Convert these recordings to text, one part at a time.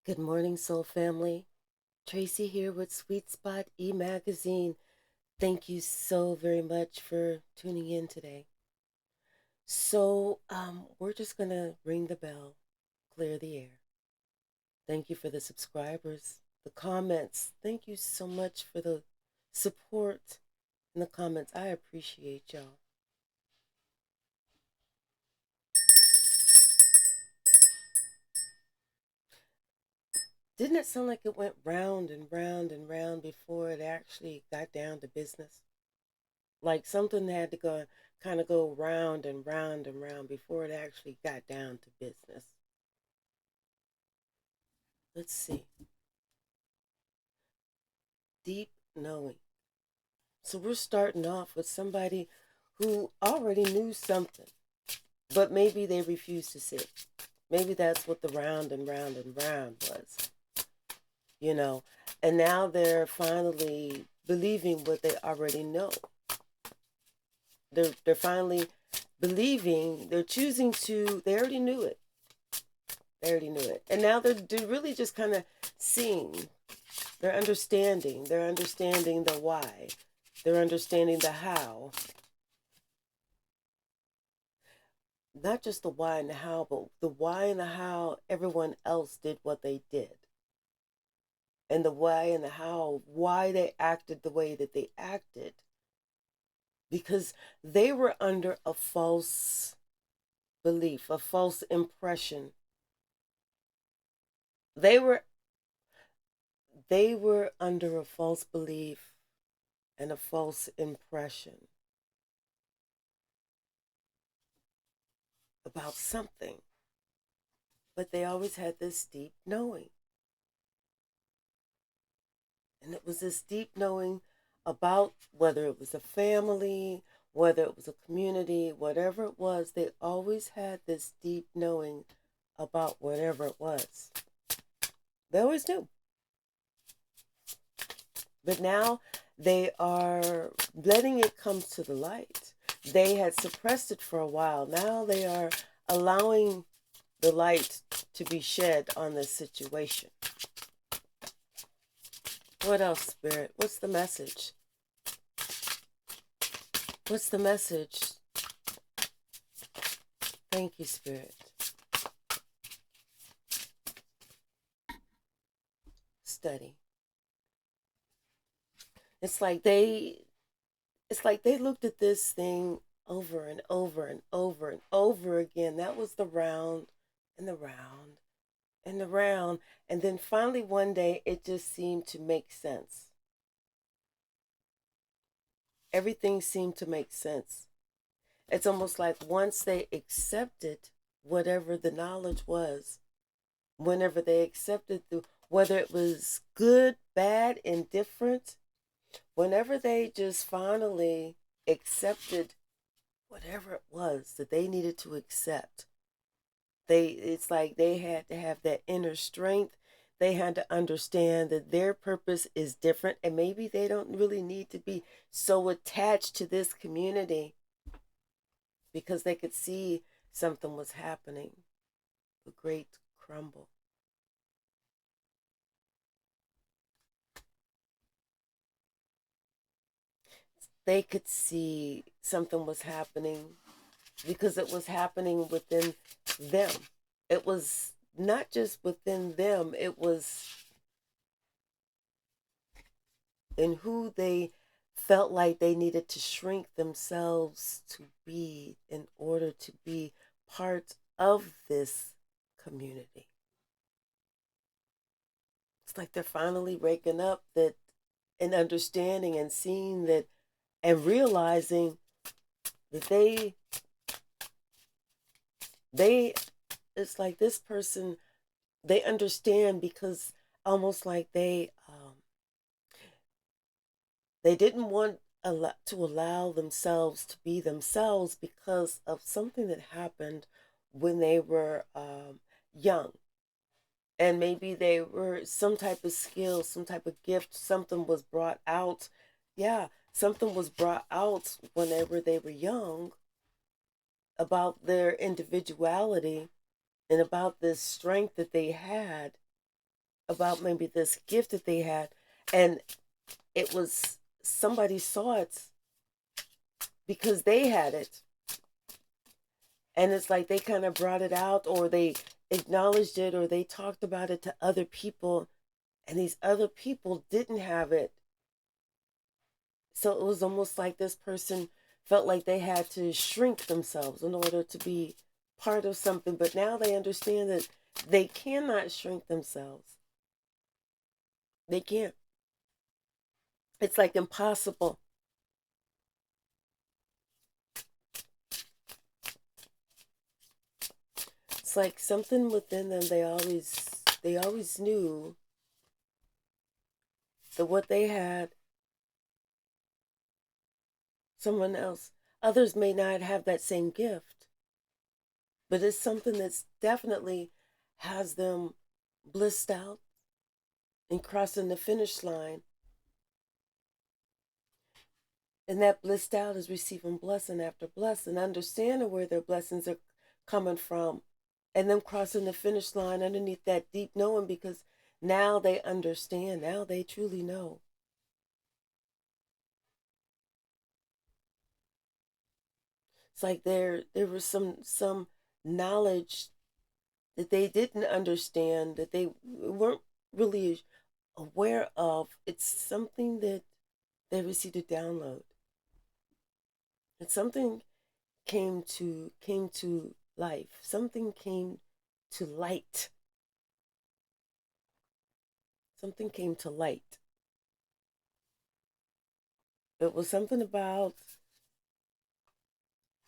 Good morning, Soul Family. Tracy here with Sweet Spot e-magazine. Thank you so very much for tuning in today. We're just going to ring the bell, clear the air. Thank you for the subscribers, the comments. Thank you so much for the support in the comments. I appreciate y'all. Didn't it sound like it went round and round and round before it actually got down to business? Like something had to go kind of go round and round and round before it actually got down to business. Let's see. Deep knowing. So we're starting off with somebody who already knew something, but maybe they refused to see it. Maybe that's what the round and round and round was, you know. And now they're finally believing what they already know. They're finally believing, they're choosing to, they already knew it. They already knew it. And now they're really just kind of seeing. They're understanding. They're understanding the why. They're understanding the how. Not just the why and the how, but the why and the how everyone else did what they did. And the why and the how, why they acted the way that they acted. Because they were under a false belief, a false impression. They were under a false belief and a false impression about something, but they always had this deep knowing. And it was this deep knowing about whether it was a family, whether it was a community, whatever it was, they always had this deep knowing about whatever it was. They always knew. But now they are letting it come to the light. They had suppressed it for a while. Now they are allowing the light to be shed on this situation. What else, Spirit? What's the message? What's the message? Thank you, Spirit. Study. It's like they looked at this thing over and over and over and over again. That was the round and the round and the round. And then finally one day it just seemed to make sense. Everything seemed to make sense. It's almost like once they accepted whatever the knowledge was, whenever they accepted whether it was good, bad, indifferent, whenever they just finally accepted whatever it was that they needed to accept, it's like they had to have that inner strength. They had to understand that their purpose is different, and maybe they don't really need to be so attached to this community, because they could see something was happening, a great crumble. They could see something was happening because it was happening within them. It was not just within them, it was in who they felt like they needed to shrink themselves to be in order to be part of this community. It's like they're finally waking up that and understanding and seeing that and realizing that they it's like this person, they understand, because almost like they didn't want to allow themselves to be themselves because of something that happened when they were young. And maybe they were some type of skill, some type of gift, something was brought out. Yeah, something was brought out whenever they were young about their individuality and about this strength that they had about maybe this gift that they had, and it was somebody saw it because they had it, and it's like they kind of brought it out, or they acknowledged it, or they talked about it to other people, and these other people didn't have it. So it was almost like this person felt like they had to shrink themselves in order to be part of something. But now they understand that they cannot shrink themselves. They can't. It's like impossible. It's like something within them, they always knew that what they had, someone else, others may not have that same gift, but it's something that's definitely has them blissed out and crossing the finish line. And that blissed out is receiving blessing after blessing, understanding where their blessings are coming from, and them crossing the finish line underneath that deep knowing, because now they understand, now they truly know. It's like there was some knowledge that they didn't understand, that they weren't really aware of. It's something that they received a download. And something came to life. Something came to light. Something came to light. It was something about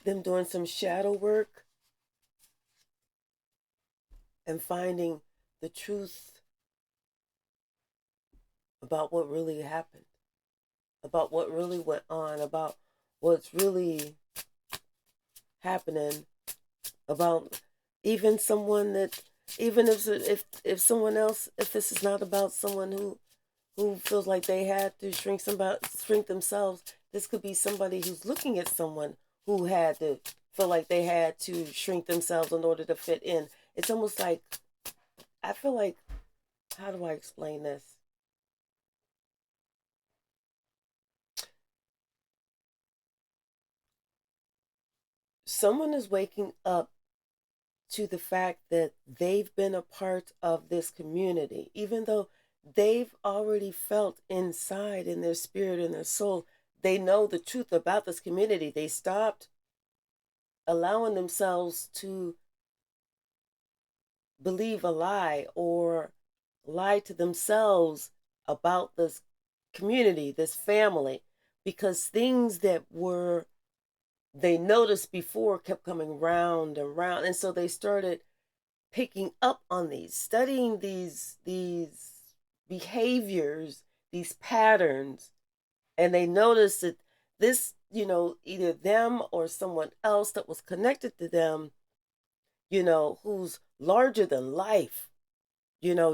them doing some shadow work and finding the truth about what really happened, about what really went on, about what's really happening, about even someone that, even if someone else, if this is not about someone who feels like they had to shrink themselves, this could be somebody who's looking at someone who had to feel like they had to shrink themselves in order to fit in. It's almost like, I feel like, how do I explain this? Someone is waking up to the fact that they've been a part of this community, even though they've already felt inside in their spirit and their soul, they know the truth about this community. They stopped allowing themselves to believe a lie or lie to themselves about this community, this family, because things that were they noticed before kept coming round and round. And so they started picking up on these, studying these behaviors, these patterns, and they noticed that this, either them or someone else that was connected to them, who's larger than life,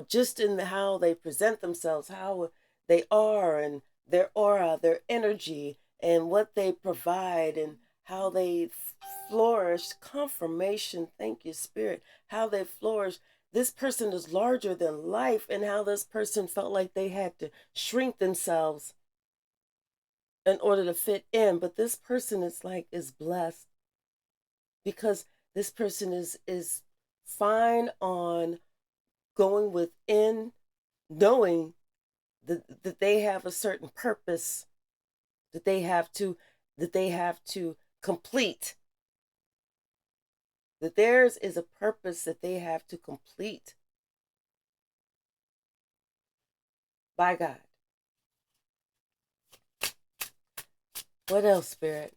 just in how they present themselves, how they are, and their aura, their energy, and what they provide, and how they flourish. Confirmation, thank you, Spirit, how they flourish. This person is larger than life, and how this person felt like they had to shrink themselves in order to fit in. But this person is blessed because this person is fine on going within, knowing that they have a certain purpose that they have to complete, that theirs is a purpose that they have to complete by God. What else, Spirit?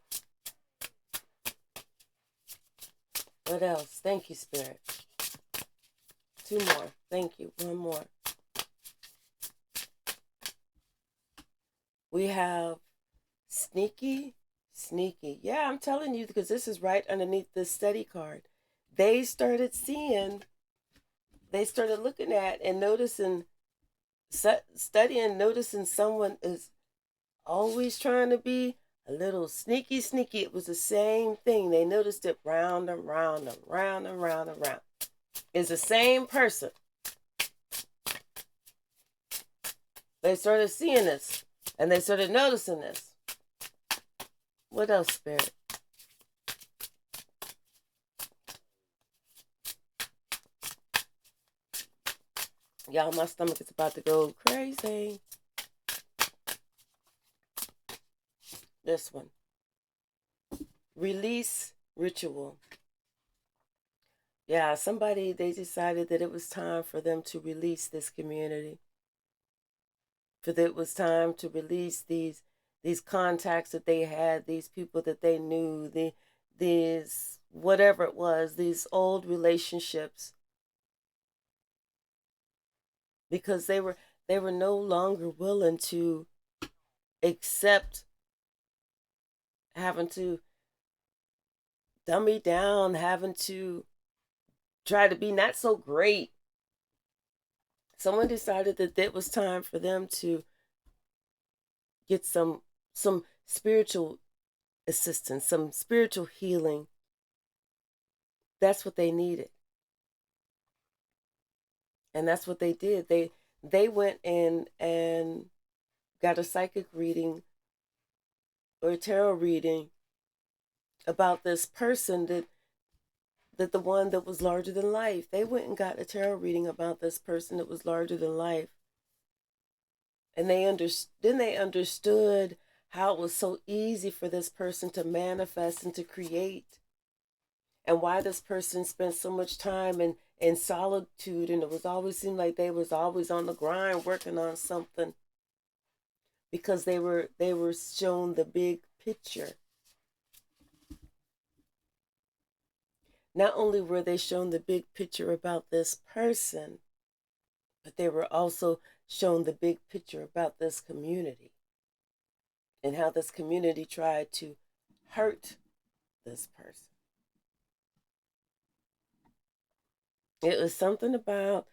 What else? Thank you, Spirit. Two more. Thank you. One more. We have sneaky. Yeah, I'm telling you, because this is right underneath the study card. They started looking at and noticing, studying, noticing someone is always trying to be a little sneaky. It was the same thing. They noticed it round and round and round and round and round. It's the same person. They started seeing this, and they started noticing this. What else, Spirit? Y'all, my stomach is about to go crazy. This one. Release ritual. Yeah, somebody, they decided that it was time for them to release this community. For that it was time to release these contacts that they had, these people that they knew, these whatever it was, these old relationships. Because they were no longer willing to accept having to dummy down, having to try to be not so great. Someone decided that it was time for them to get some spiritual assistance, some spiritual healing. That's what they needed. And that's what they did. They went in and got a psychic reading or a tarot reading about this person that the one that was larger than life. They went and got a tarot reading about this person that was larger than life. And then they understood how it was so easy for this person to manifest and to create, and why this person spent so much time in solitude, and it was always seemed like they was always on the grind working on something, because they were shown the big picture. Not only were they shown the big picture about this person, but they were also shown the big picture about this community and how this community tried to hurt this person. It was something about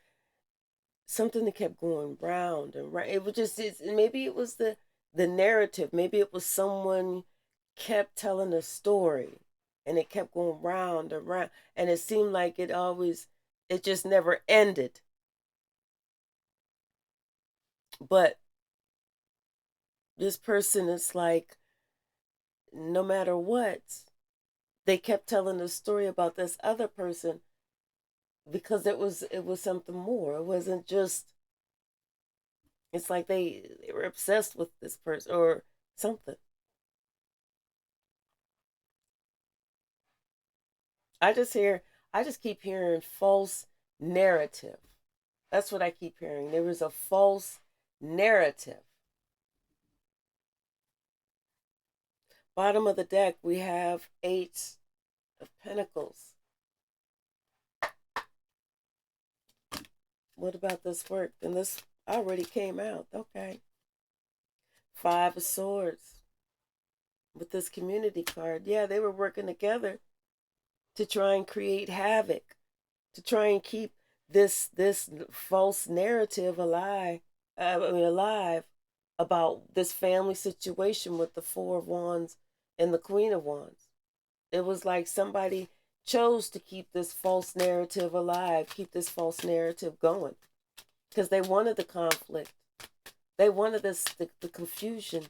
something that kept going round and round. It was just, maybe it was the narrative. Maybe it was someone kept telling a story and it kept going round and round. And it seemed like it just never ended. But this person is like, no matter what, they kept telling the story about this other person, because it was something more. It wasn't just, it's like they were obsessed with this person or something. I just keep hearing false narrative. That's what I keep hearing. There was a false narrative. Bottom of the deck, we have 8 of Pentacles. What about this work? And this already came out. Okay. 5 of Swords. With this community card. Yeah, they were working together to try and create havoc, to try and keep this false narrative alive about this family situation with the 4 of Wands and the Queen of Wands. It was like somebody chose to keep this false narrative alive, keep this false narrative going, because they wanted the conflict. They wanted the confusion.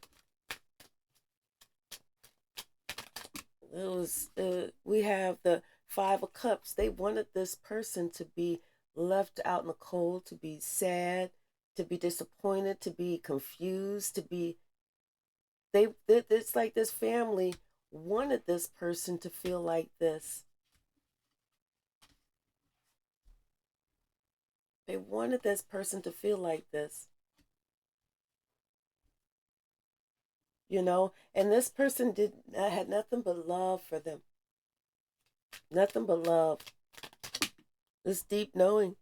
We have the 5 of Cups. They wanted this person to be left out in the cold, to be sad, to be disappointed, to be confused, to be, it's like this family wanted this person to feel like this. They wanted this person to feel like this. And this person had nothing but love for them. Nothing but love. This deep knowing.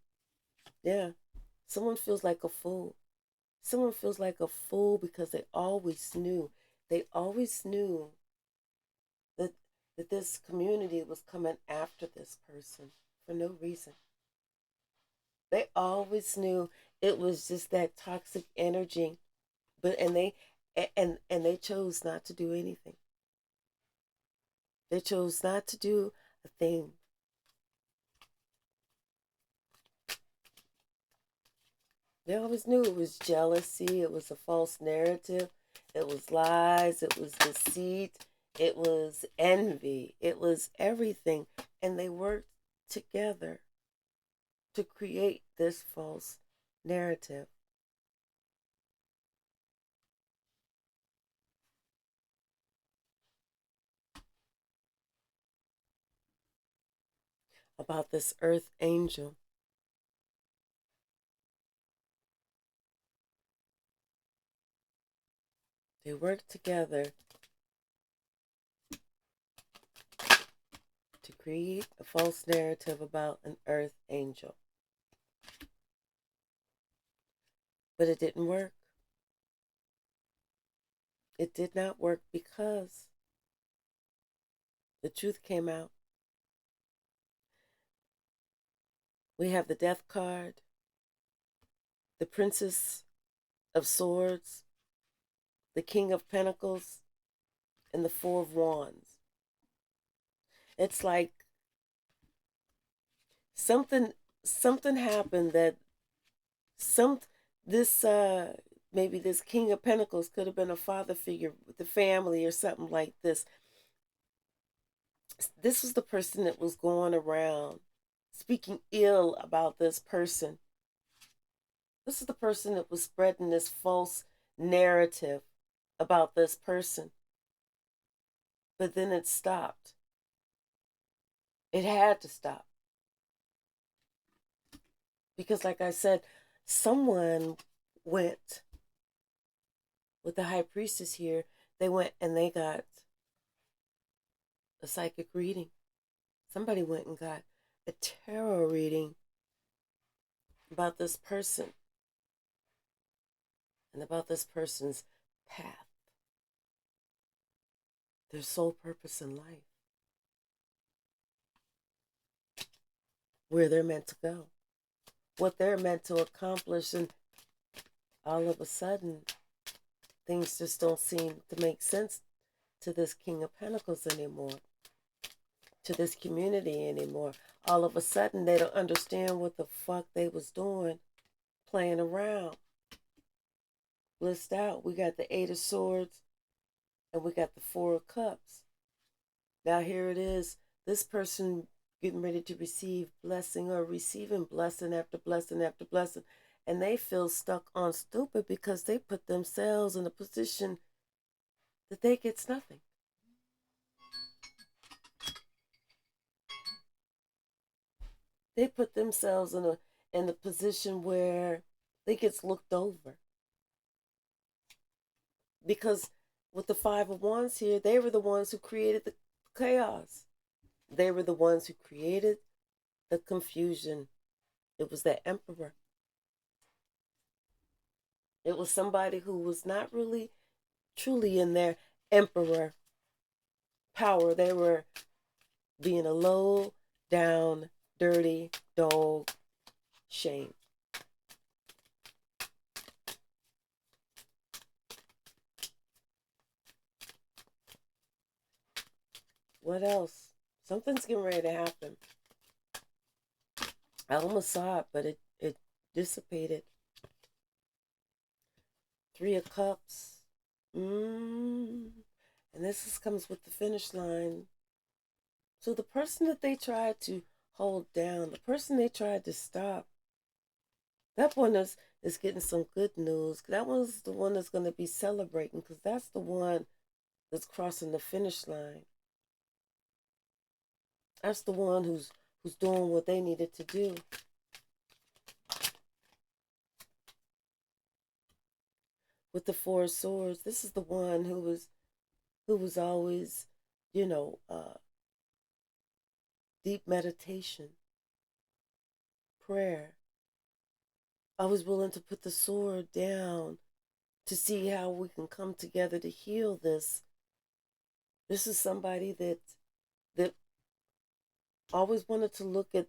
Yeah. Someone feels like a fool. Someone feels like a fool because they always knew. They always knew that this community was coming after this person for no reason. They always knew it was just that toxic energy. And they chose not to do anything. They chose not to do a thing. They always knew it was jealousy, it was a false narrative, it was lies, it was deceit, it was envy, it was everything. And they worked together to create this false narrative about this earth angel. They worked together to create a false narrative about an earth angel. But it didn't work. It did not work because the truth came out. We have the death card, the princess of swords, the king of pentacles, and the four of wands. It's like something something happened that some this maybe this king of pentacles could have been a father figure with the family or something like this. This was the person that was going around speaking ill about this person. This is the person that was spreading this false narrative about this person. But then it stopped. It had to stop. Because, like I said, someone went with the high priestess here. They went and they got a psychic reading. Somebody went and got a tarot reading about this person and about this person's path, their sole purpose in life, where they're meant to go, what they're meant to accomplish. And all of a sudden, things just don't seem to make sense to this King of Pentacles anymore, to this community anymore. All of a sudden, they don't understand what the fuck they was doing, playing around. Blissed out. We got the Eight of Swords and we got the Four of Cups. Now here it is. This person getting ready to receive blessing or receiving blessing after blessing after blessing. And they feel stuck on stupid because they put themselves in a position that they gets nothing. They put themselves in a position where they gets looked over. Because with the Five of Wands here, they were the ones who created the chaos. They were the ones who created the confusion. It was the Emperor. It was somebody who was not really truly in their emperor power. They were being a low down, dirty dog. Shame. What else? Something's getting ready to happen. I almost saw it, but it dissipated. Three of Cups. And this comes with the finish line. So the person that they tried to hold down, the person they tried to stop, that one is getting some good news. That one's the one that's going to be celebrating because that's the one that's crossing the finish line. That's the one who's doing what they needed to do. With the Four of Swords, this is the one who was always, deep meditation, prayer. I was willing to put the sword down to see how we can come together to heal this. This is somebody that always wanted to look at,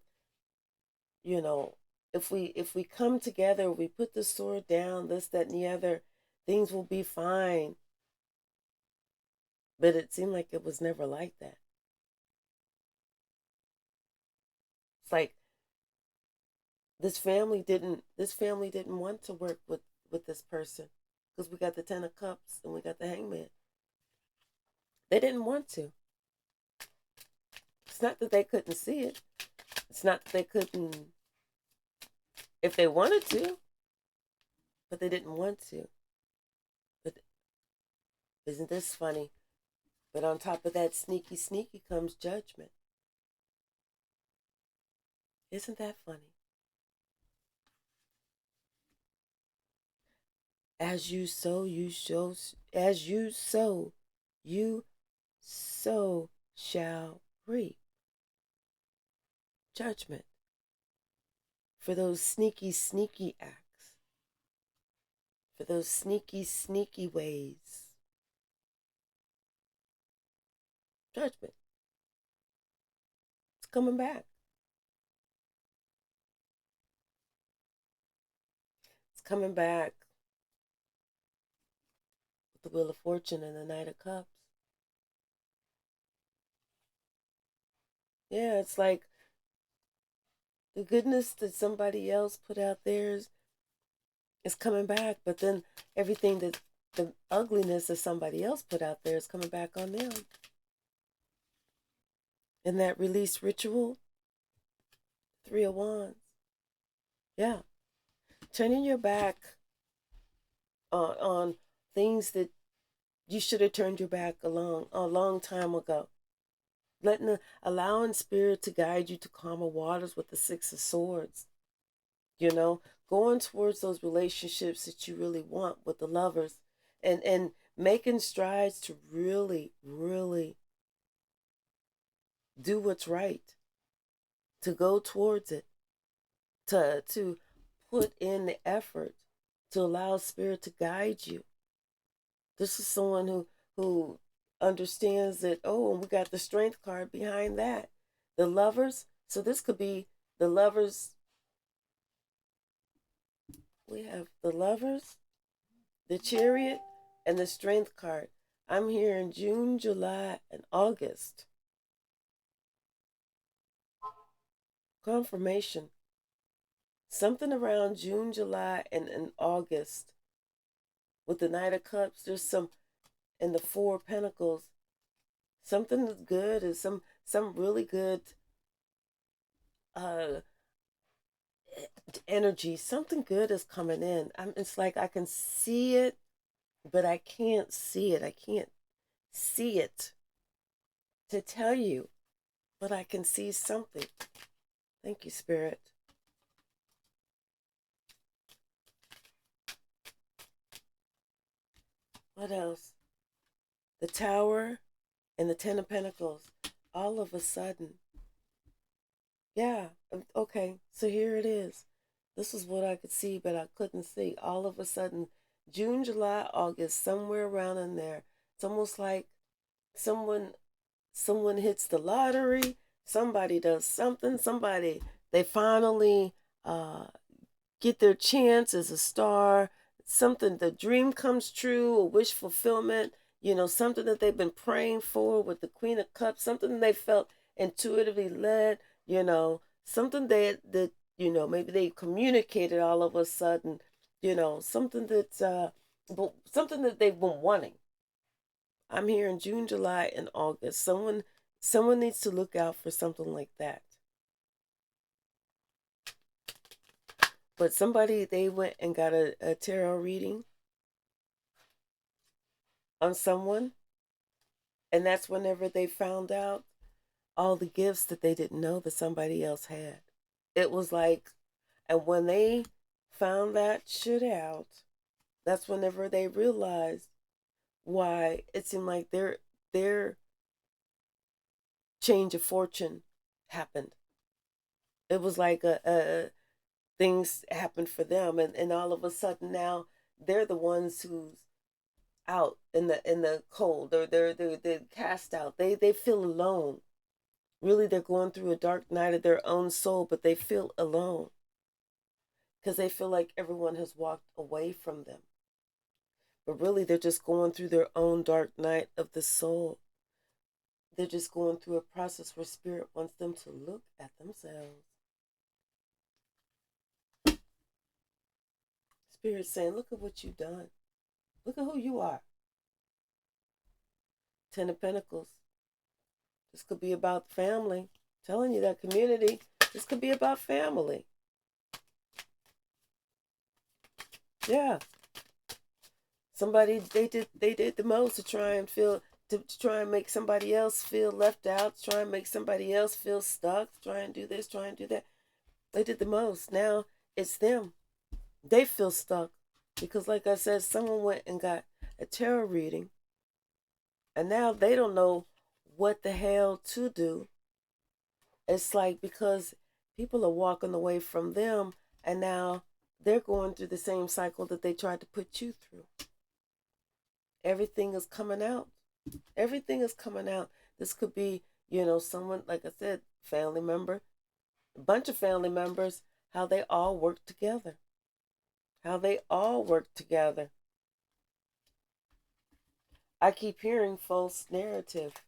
if we come together, we put the sword down, this, that, and the other, things will be fine. But it seemed like it was never like that. It's like This family didn't want to work with this person, because we got the 10 of Cups and we got the Hangman. They didn't want to. It's not that they couldn't see it. It's not that they couldn't, if they wanted to, but they didn't want to. But isn't this funny? But on top of that, sneaky, sneaky comes judgment. Isn't that funny? As you sow, you show. As you sow, you so shall reap. Judgment for those sneaky, sneaky acts, for those sneaky, sneaky ways. Judgment. It's coming back. It's coming back with the Wheel of Fortune and the Knight of Cups. Yeah, it's like the goodness that somebody else put out there is coming back, but then everything that the ugliness that somebody else put out there is coming back on them. In that release ritual, 3 of Wands. Yeah. Turning your back on things that you should have turned your back a long time ago. Allowing spirit to guide you to calmer waters with the 6 of Swords. Going towards those relationships that you really want with the lovers, and making strides to really, really do what's right, to go towards it, to put in the effort, to allow spirit to guide you. This is someone who understands that, and we got the Strength card behind that. The Lovers. So this could be the Lovers. We have the Lovers, the Chariot, and the Strength card. I'm here in June, July, and August. Confirmation. Something around June, July, and August. With the Knight of Cups, there's some, in the 4 of Pentacles, something that's good, is some really good energy. Something good is coming in. It's like I can see it, but I can't see it. I can't see it to tell you, but I can see something. Thank you, Spirit. What else? The Tower and the 10 of Pentacles. All of a sudden. Yeah, okay, so here it is. This is what I could see, but I couldn't see. All of a sudden, June, July, August, somewhere around in there. It's almost like someone hits the lottery, somebody does something, they finally get their chance as a star, something, the dream comes true, a wish fulfillment, something that they've been praying for with the Queen of Cups, something they felt intuitively led, something that maybe they communicated all of a sudden, something something that they've been wanting. I'm here in June, July, and August. Someone needs to look out for something like that. But somebody, they went and got a tarot reading on someone, and that's whenever they found out all the gifts that they didn't know that somebody else had. It was like, and when they found that shit out, that's whenever they realized why it seemed like their change of fortune happened. It was like things happened for them, and all of a sudden now they're the ones who's out in the cold, or they're cast out. They feel alone. Really, they're going through a dark night of their own soul, but they feel alone because they feel like everyone has walked away from them. But really, they're just going through their own dark night of the soul. They're just going through a process where spirit wants them to look at themselves. Spirit saying, look at what you've done. Look at who you are. Ten of Pentacles. This could be about family. I'm telling you, that community. This could be about family. Yeah. Somebody, they did the most to try and to try and make somebody else feel left out, to try and make somebody else feel stuck, try and do this, try and do that. They did the most. Now it's them. They feel stuck because, like I said, someone went and got a tarot reading, and now they don't know what the hell to do. It's like because people are walking away from them, and now they're going through the same cycle that they tried to put you through. Everything is coming out. Everything is coming out. This could be, someone, like I said, family member, a bunch of family members, how they all work together. How they all work together. I keep hearing false narrative.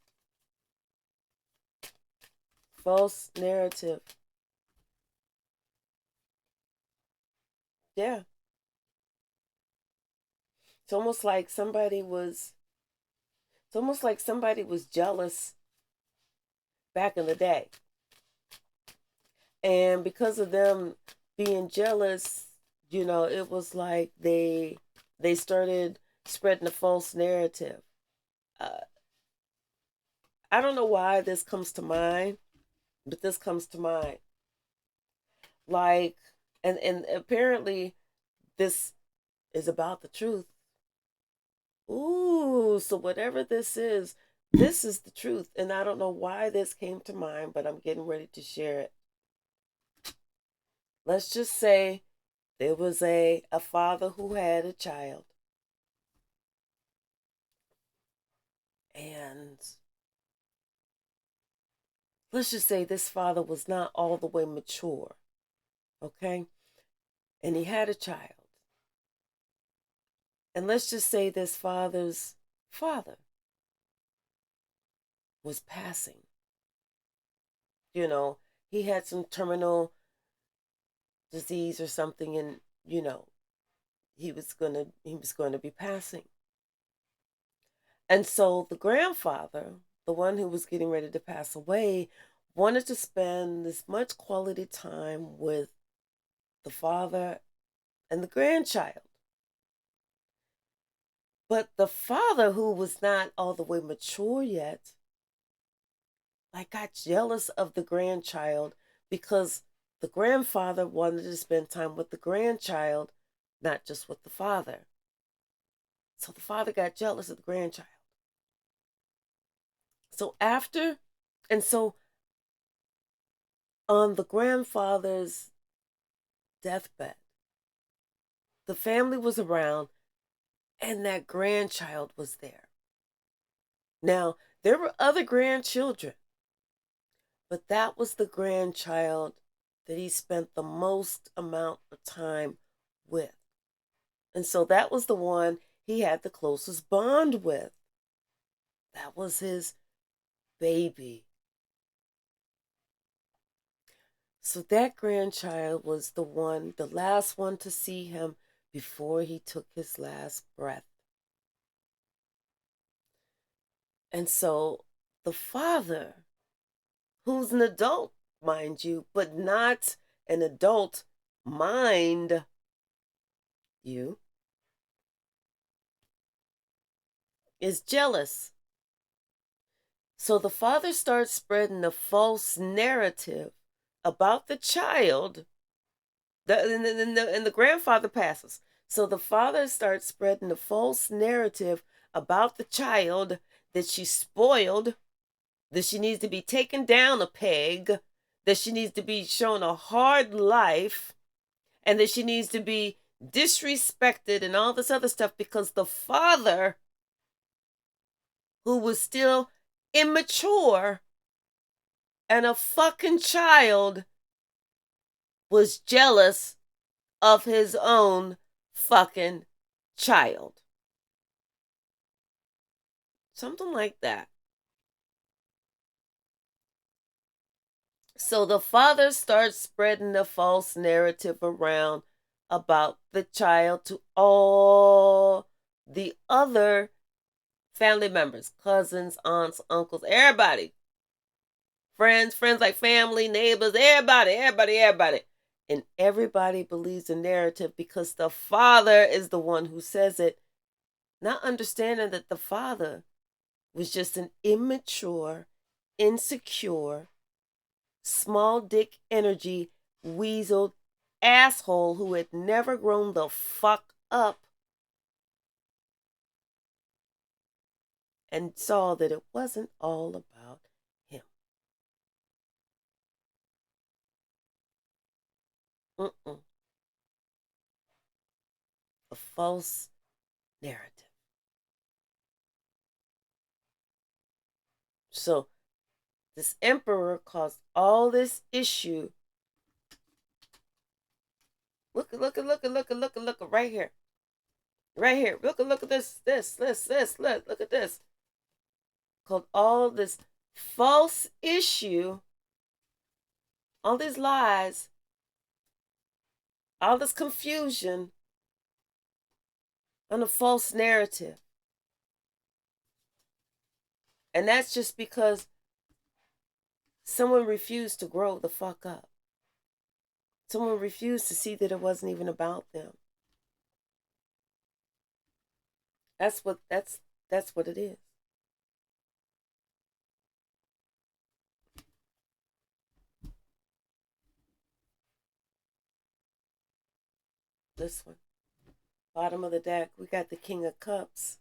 False narrative. Yeah. It's almost like somebody was jealous back in the day. And because of them being jealous, it was like they started spreading a false narrative. I don't know why this comes to mind, but this comes to mind. Like, and apparently this is about the truth. Ooh, so whatever this is the truth. And I don't know why this came to mind, but I'm getting ready to share it. Let's just say there was a father who had a child. And let's just say this father was not all the way mature. Okay? And he had a child. And let's just say this father's father was passing. He had some terminal disease or something, and he was going to be passing. And so the grandfather, the one who was getting ready to pass away, wanted to spend as much quality time with the father and the grandchild. But the father, who was not all the way mature yet, got jealous of the grandchild because the grandfather wanted to spend time with the grandchild, not just with the father. So the father got jealous of the grandchild. So on the grandfather's deathbed, the family was around and that grandchild was there. Now, there were other grandchildren, but that was the grandchild that he spent the most amount of time with. And so that was the one he had the closest bond with. That was his baby. So that grandchild was the last one to see him before he took his last breath. And so the father, who's an adult, mind you, but not an adult mind you, is jealous. So the father starts spreading a false narrative about the child, and the grandfather passes. So the father starts spreading a false narrative about the child, that she's spoiled, that she needs to be taken down a peg, that she needs to be shown a hard life, and that she needs to be disrespected and all this other stuff because the father, who was still immature and a fucking child, was jealous of his own fucking child. Something like that. So the father starts spreading the false narrative around about the child to all the other family members, cousins, aunts, uncles, everybody. Friends like family, neighbors, everybody. And everybody believes the narrative because the father is the one who says it, not understanding that the father was just an immature, insecure, small dick energy, weaseled asshole who had never grown the fuck up and saw that it wasn't all about him. Mm-mm. A false narrative. So this emperor caused all this issue. Look right here. Right here. Look at this. Look at this. Called all this false issue, all these lies, all this confusion on a false narrative. And that's just because someone refused to grow the fuck up. Someone refused to see that it wasn't even about them. That's what it is. This one. Bottom of the deck, we got the King of Cups.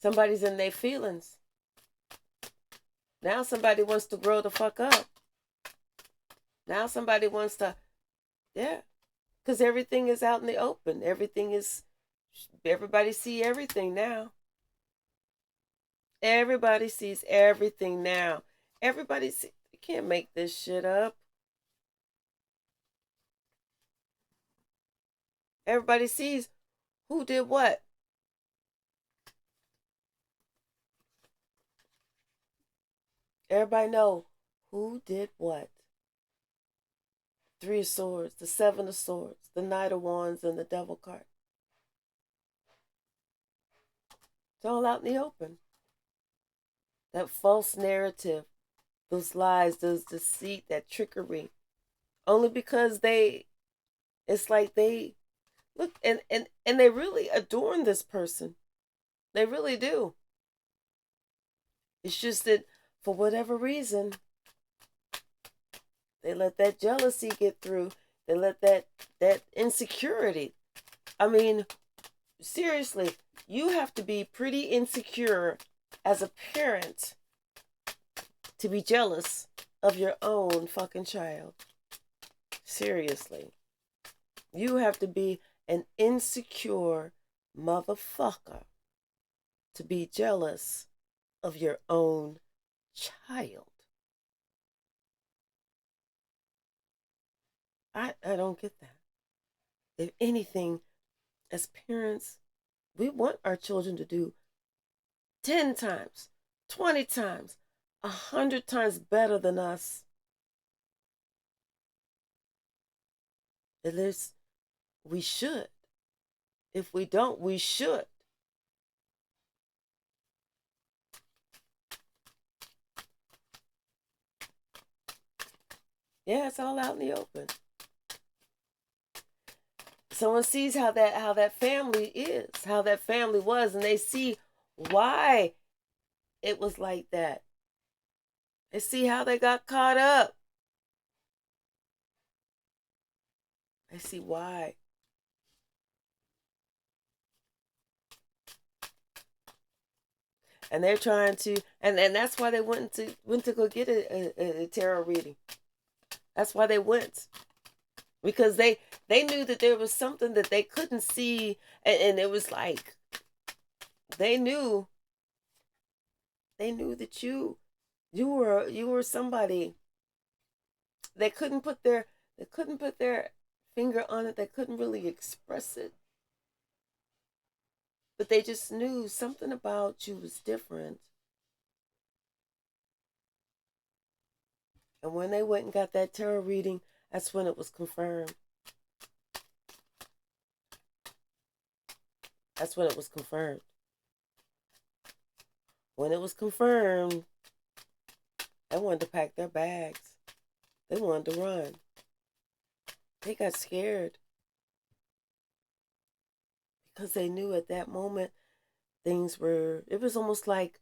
Somebody's in their feelings. Now somebody wants to grow the fuck up. Now somebody wants to, yeah. Because everything is out in the open. Everybody see everything now. Everybody sees everything now. You can't make this shit up. Everybody sees who did what. Everybody know who did what. Three of Swords, the Seven of Swords, the Knight of Wands, and the Devil card. It's all out in the open. That false narrative, those lies, those deceit, that trickery. Only because it's like they look and they really adorn this person. They really do. It's just that for whatever reason, they let that jealousy get through. They let that insecurity. I mean, seriously, you have to be pretty insecure as a parent to be jealous of your own fucking child. Seriously. You have to be an insecure motherfucker to be jealous of your own child. I don't get that. If anything, as parents, we want our children to do 10 times, 20 times, 100 times better than us. At least we should. If we don't, we should. Yeah, it's all out in the open. Someone sees how that family is, how that family was, and they see why it was like that. They see how they got caught up. They see why. And they're trying to, and that's why they went to go get a tarot reading. That's why they went, because they knew that there was something that they couldn't see, and it was like they knew that you were somebody. They couldn't put their finger on it. They couldn't really express it, but they just knew something about you was different. And when they went and got that tarot reading, that's when it was confirmed. That's when it was confirmed. When it was confirmed, they wanted to pack their bags. They wanted to run. They got scared because they knew at that moment things were, it was almost like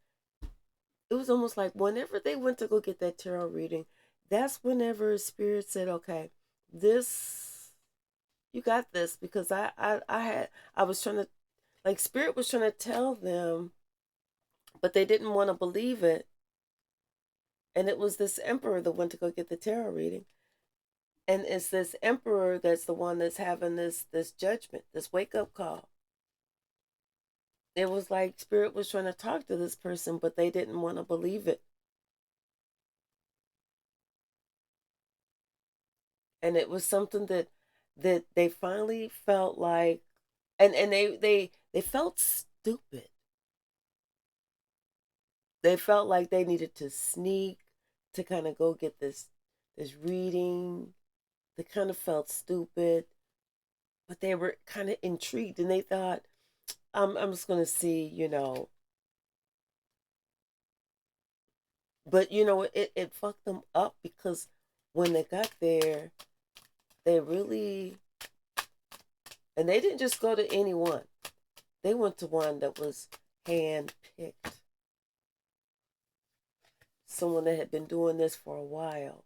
whenever they went to go get that tarot reading, that's whenever Spirit said, okay, this, you got this. Because I was trying to, like, Spirit was trying to tell them, but they didn't want to believe it. And it was this emperor that went to go get the tarot reading. And it's this emperor that's the one that's having this judgment, this wake up call. It was like Spirit was trying to talk to this person, but they didn't want to believe it. And it was something that they finally felt like, and they felt stupid. They felt like they needed to sneak to kind of go get this reading. They kind of felt stupid, but they were kind of intrigued, and they thought, I'm just going to see, But, it fucked them up, because when they got there, they really, and they didn't just go to anyone. They went to one that was hand-picked. Someone that had been doing this for a while.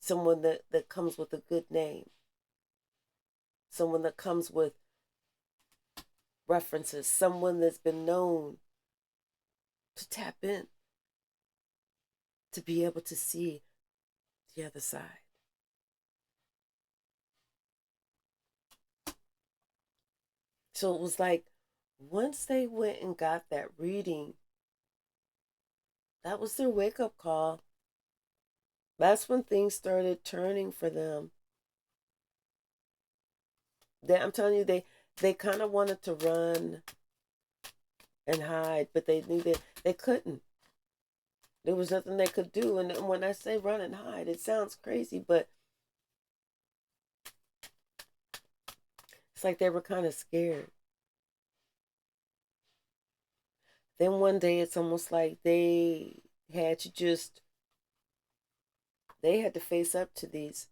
Someone that comes with a good name. Someone that comes with references. Someone that's been known to tap in, to be able to see the other side. So it was like, once they went and got that reading, that was their wake-up call. That's when things started turning for them. I'm telling you, they kind of wanted to run and hide, but they knew that they couldn't. There was nothing they could do. And when I say run and hide, it sounds crazy, but it's like they were kind of scared. Then one day, it's almost like they had to face up to these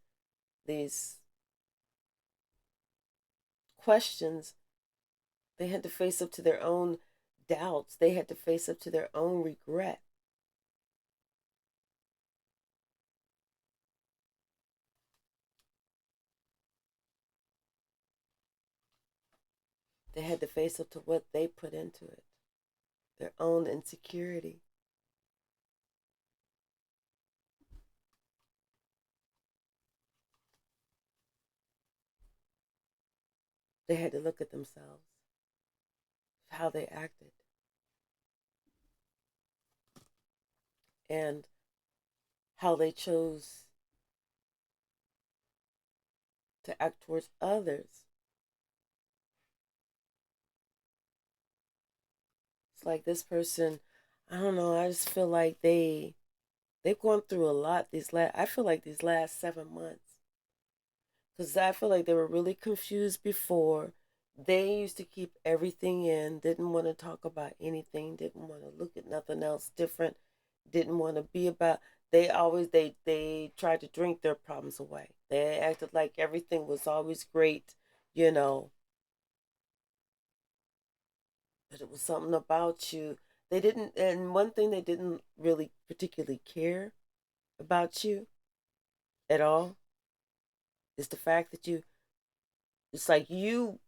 questions. They had to face up to their own doubts. They had to face up to their own regret. They had to face up to what they put into it, their own insecurity. They had to look at themselves, how they acted, and how they chose to act towards others. It's like this person, I don't know, I just feel like they've gone through a lot I feel like these last 7 months. Because I feel like they were really confused before. They used to keep everything in, didn't want to talk about anything, didn't want to look at nothing else different, didn't want to be about, they tried to drink their problems away. They acted like everything was always great, you know, but it was something about you. They didn't, and one thing they didn't really particularly care about you at all is the fact that it's like you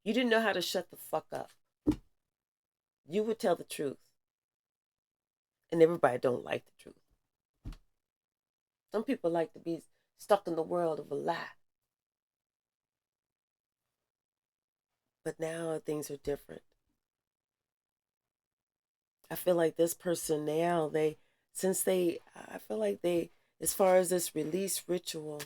didn't know how to shut the fuck up. You would tell the truth. And everybody don't like the truth. Some people like to be stuck in the world of a lie. But now things are different. I feel like this person now, I feel like as far as this release ritual,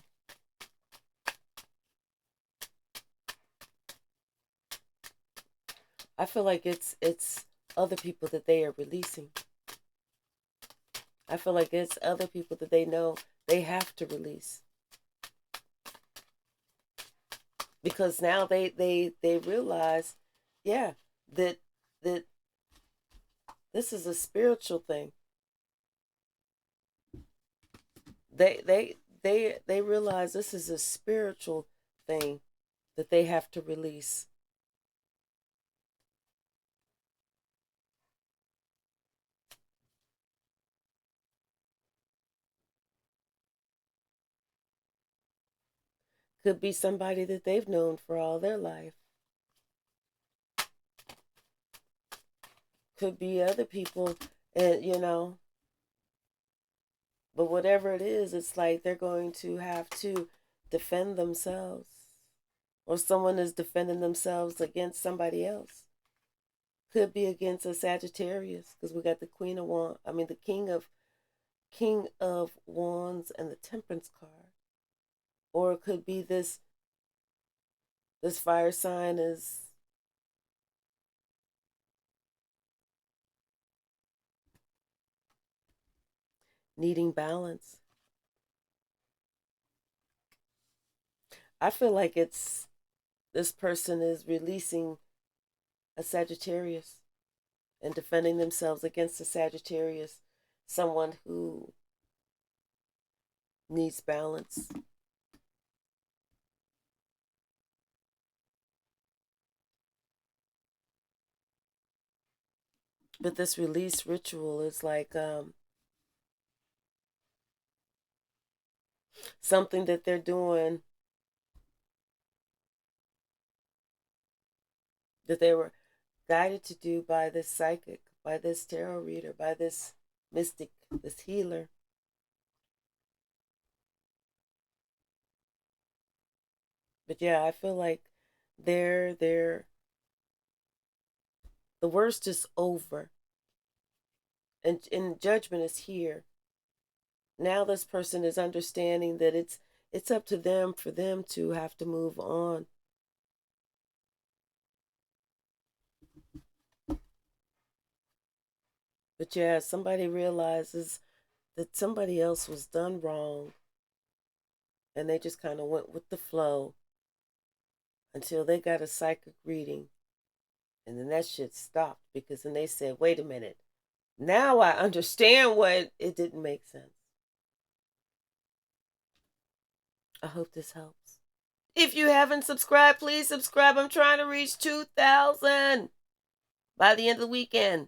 I feel like it's other people that they are releasing. I feel like it's other people that they know they have to release. Because now they realize, yeah, that that this is a spiritual thing. They realize this is a spiritual thing that they have to release. Could be somebody that they've known for all their life. Could be other people, and but whatever it is, it's like they're going to have to defend themselves, or someone is defending themselves against somebody else. Could be against a Sagittarius, because we got the Queen of Wands. I mean, the King of Wands and the Temperance card. Or it could be this fire sign is needing balance. I feel like it's this person is releasing a Sagittarius and defending themselves against a Sagittarius, someone who needs balance. But this release ritual is like something that they're doing, that they were guided to do by this psychic, by this tarot reader, by this mystic, this healer. But yeah, I feel like they're the worst is over, and judgment is here. Now this person is understanding that it's up to them, for them to have to move on. But yeah, somebody realizes that somebody else was done wrong, and they just kind of went with the flow until they got a psychic reading, and then that shit stopped, because then they said, wait a minute, now I understand what it didn't make sense. I hope this helps. If you haven't subscribed, please subscribe. I'm trying to reach 2,000 by the end of the weekend.